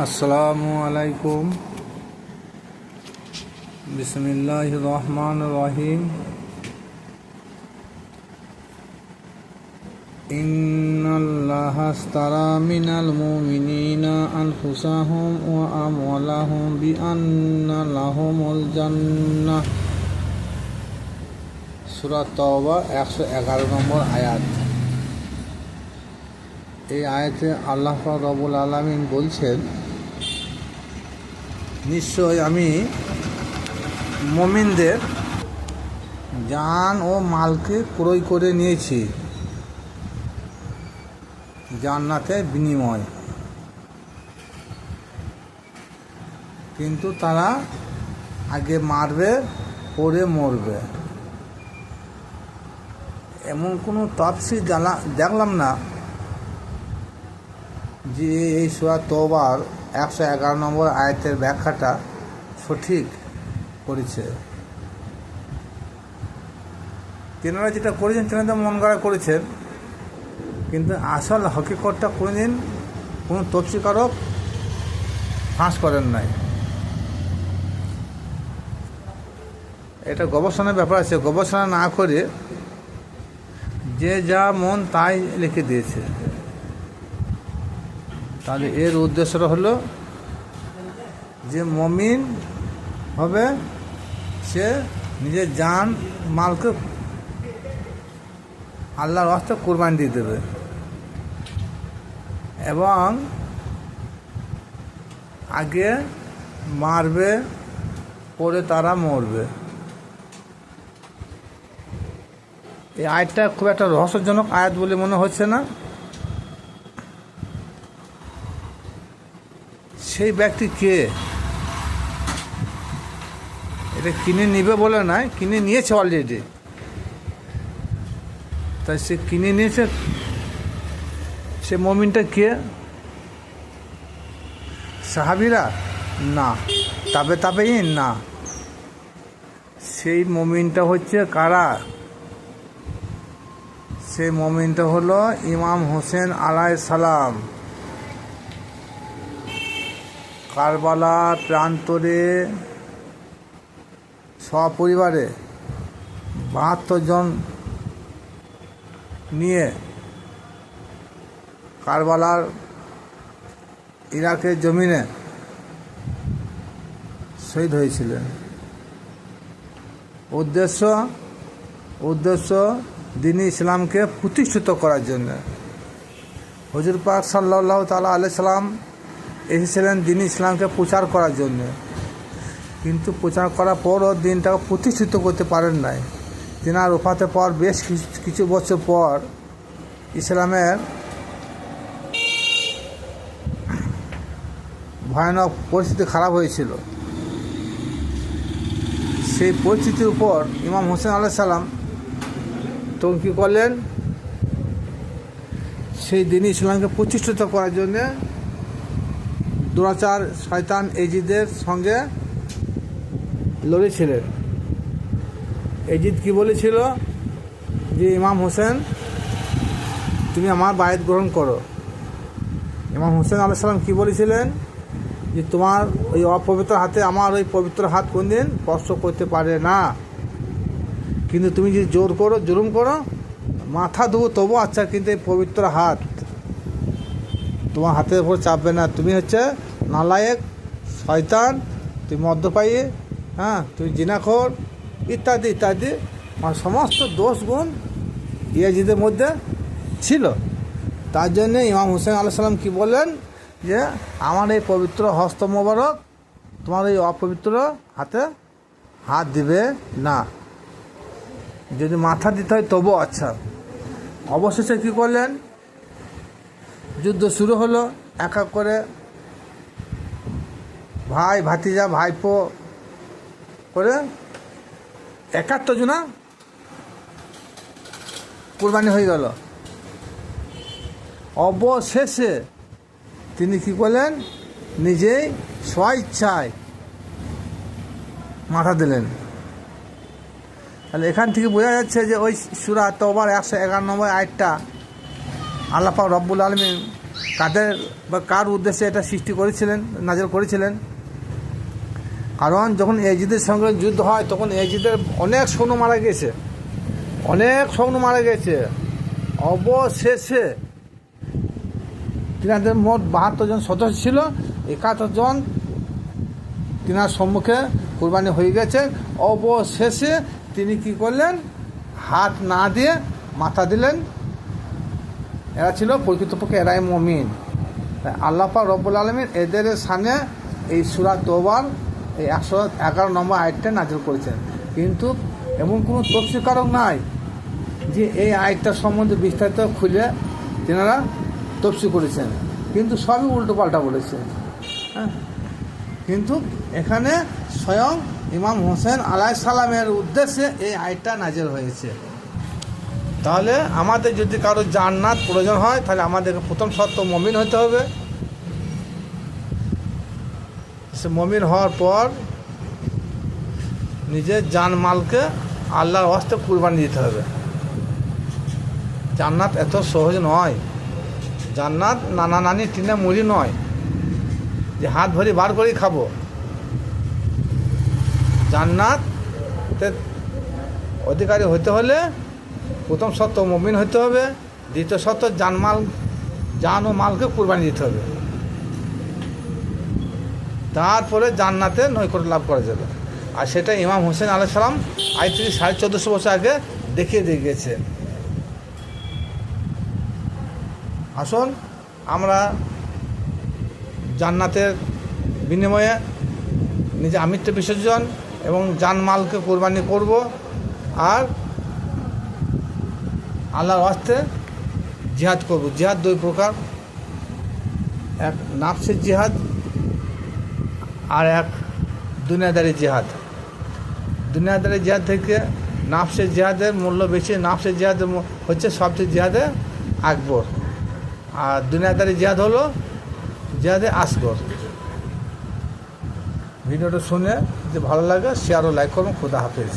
আসসালামু আলাইকুম। বিসমিল্লাহির রহমানির রহিম। ইন্নাল্লাহা আশতারা মিনাল মুমিনিনা আনফুসাহুম ওয়া আমওয়ালাহুম বিআন্না লাহুমুল জান্নাহ। সূরা তাওবা 111 নম্বর আয়াত। এই আয়াতে আল্লাহ পাক রব্বুল আলামিন বলছেন, নিশ্চয় আমি মুমিনদের জান ও মালকে ক্রয় করে নিয়েছি জান্নাতের বিনিময়, কিন্তু তারা আগে মারবে পরে মরবে। এমন কোনো তাফসীর দেখলাম না যে এই সূরা তাওবার 111 নম্বর আয়াতের ব্যাখ্যাটা সঠিক করেছে। তেনারা যেটা করেছেন তেনারা মন গড়া করেছেন, কিন্তু আসল হকিকতটা কোনোদিন কোনো তফসিরকারক ফাঁস করেন নাই। এটা গবেষণার ব্যাপার আছে, গবেষণা না করে যে যা মন তাই লিখে দিয়েছে। তাহলে এর উদ্দেশ্যটা হলো যে মুমিন হবে সে নিজের জান মালকে আল্লাহর রাস্তায় কুরবানি দিয়ে দেবে এবং আগে মারবে পরে তারা মরবে। এই আয়াতটা খুব একটা রহস্যজনক আয়াত বলে মনে হচ্ছে না? সেই ব্যক্তি কে? এটা কিনে নিবে বলে নয়, কিনে নিয়েছে অলরেডি। তাই সে কিনে নিয়েছে, সে মুমিনটা কে? সাহাবীরা না, তাবেঈন না। সেই মুমিনটা হচ্ছে কারা? সেই মুমিনটা হলো ইমাম হোসেন আলাইহিস সালাম। কারবালার প্রান্তরে সপরিবারে 72 জন নিয়ে কারবালার ইরাকের জমিনে শহীদ হয়েছিলেন। উদ্দেশ্য দ্বীন-ই ইসলামকে প্রতিষ্ঠিত করার জন্য। হুজুর পাক সাল্লাল্লাহু তাআলা আলাইহি সাল্লাম এসেছিলেন দ্বীন-ই ইসলামকে প্রচার করার জন্য, কিন্তু প্রচার করার পরও দিনটাকে প্রতিষ্ঠিত করতে পারেন নাই। তিনার ওফাতের পর বেশ কিছু বছর পর ইসলামের ভয়ানক পরিস্থিতি খারাপ হয়েছিল। সেই পরিস্থিতির উপর ইমাম হোসেন আলাইহিস সালাম তখন কী করলেন? সেই দ্বীন-ই ইসলামকে প্রতিষ্ঠিত করার জন্যে দুরাচার শয়তান এজিদের সঙ্গে লড়েছিলেন। এজিদ কি বলেছিল যে, ইমাম হোসেন তুমি আমার বায়াত গ্রহণ করো। ইমাম হোসেন আলাইহিস সালাম কি বলেছিলেন? যে তোমার ওই অপবিত্র হাতে আমার ওই পবিত্র হাত কোনদিন স্পর্শ করতে পারে না, কিন্তু তুমি যদি জুলুম করো, মাথা দেবো তবু আচ্ছা, কিন্তু এই পবিত্র হাত তোমার হাতের উপর চাপবে না। তুমি হচ্ছে নালায়েক, শয়তান, তুমি মদ্যপায়ী, তুমি জিনাখোর, ইত্যাদি ইত্যাদি, মানে সমস্ত দোষ গুণ ইয়াজিদের মধ্যে ছিল। তার জন্যে ইমাম হোসেন আলাইহিস সালাম কি বললেন? যে আমার এই পবিত্র হস্ত মোবারক তোমার এই অপবিত্র হাতে হাত দিবে না, যদি মাথা দিতে হয় তবু আচ্ছা। অবশেষে কী করলেন? যুদ্ধ শুরু হলো। এক এক করে ভাই ভাতিজা ভাইপো করে 71 জনা কুরবানি হয়ে গেল। অবশেষে তিনি কি করলেন? নিজেই স্বইচ্ছায় মাথা দিলেন। তাহলে এখান থেকে বোঝা যাচ্ছে যে ওই সূরা তাওবার 111 নম্বর আয়াতটা আল্লাহ পাক রব্বুল আলামিন কাদের বা কার উদ্দেশ্যে এটা সৃষ্টি করেছিলেন, নাজিল করেছিলেন? কারণ যখন ইয়াজিদের সঙ্গে যুদ্ধ হয় তখন ইয়াজিদের অনেক সৈন্য মারা গেছে, অবশেষে তিনাদের মোট 72 জন সদস্য ছিল, 71 জন তিনার সম্মুখে কুরবানি হয়ে গেছে। অবশেষে তিনি কি করলেন? হাত না দিয়ে মাথা দিলেন। এরা ছিল প্রকৃতপক্ষে এরাই মুমিন। আল্লাহ পাক রব্বুল আলামিন এদের সামনে এই সূরা তওবার এই 111 নম্বর আয়াতটা নাযিল করেছেন। কিন্তু এমন কোনো তফসিরকারক নাই যে এই আয়াতটা সম্বন্ধে বিস্তারিত খুলে তেনারা তফসির করেছেন, কিন্তু সবই উল্টোপাল্টা বলেছে। হ্যাঁ, কিন্তু এখানে স্বয়ং ইমাম হোসেন আলাইহিস সালামের উদ্দেশ্যে এই আয়াতটা নাযিল হয়েছে। তাহলে আমাদের যদি কারো জান্নাত প্রয়োজন হয় তাহলে আমাদেরকে প্রথম শর্ত মুমিন হতে হবে। সে মুমিন হওয়ার পর নিজের জানমালকে আল্লাহর ওয়াস্তে কুরবানি দিতে হবে। জান্নাত এত সহজ নয়, জান্নাত নানা নানি টিনা মুড়ি নয় যে হাত ভরি বার করেই খাবো। জান্নাতের অধিকারী হতে হলে প্রথম শর্ত মুমিন হতে হবে, দ্বিতীয় শর্ত জান ও মালকে কুরবানি দিতে হবে। তারপরে জান্নাতে নৈকট্য লাভ করা যাবে। আর সেটা ইমাম হোসেন আলাইহিস সালাম আজ থেকে 1450 বছর আগে দেখিয়ে দিয়ে গেছে। আসুন আমরা জান্নাতের বিনিময়ে নিজে আমৃত্যু বিসর্জন এবং জানমালকে কোরবানি করব। আর আল্লাহর ওয়াস্তে জিহাদ করব। জিহাদ 2 প্রকার, এক নাফসের জিহাদ আর এক দুনিয়াদারি জিহাদ। দুনিয়াদারি জিহাদ থেকে নাফসের জিহাদের মূল্য বেশি। নাফসের জিহাদ হচ্ছে সবচেয়ে জিহাদে আকবর, আর দুনিয়াদারি জিহাদ হলো জিহাদে আসগর। ভিডিওটা শুনে যদি ভালো লাগে শেয়ার ও লাইক করুন। খুদা হাফেজ।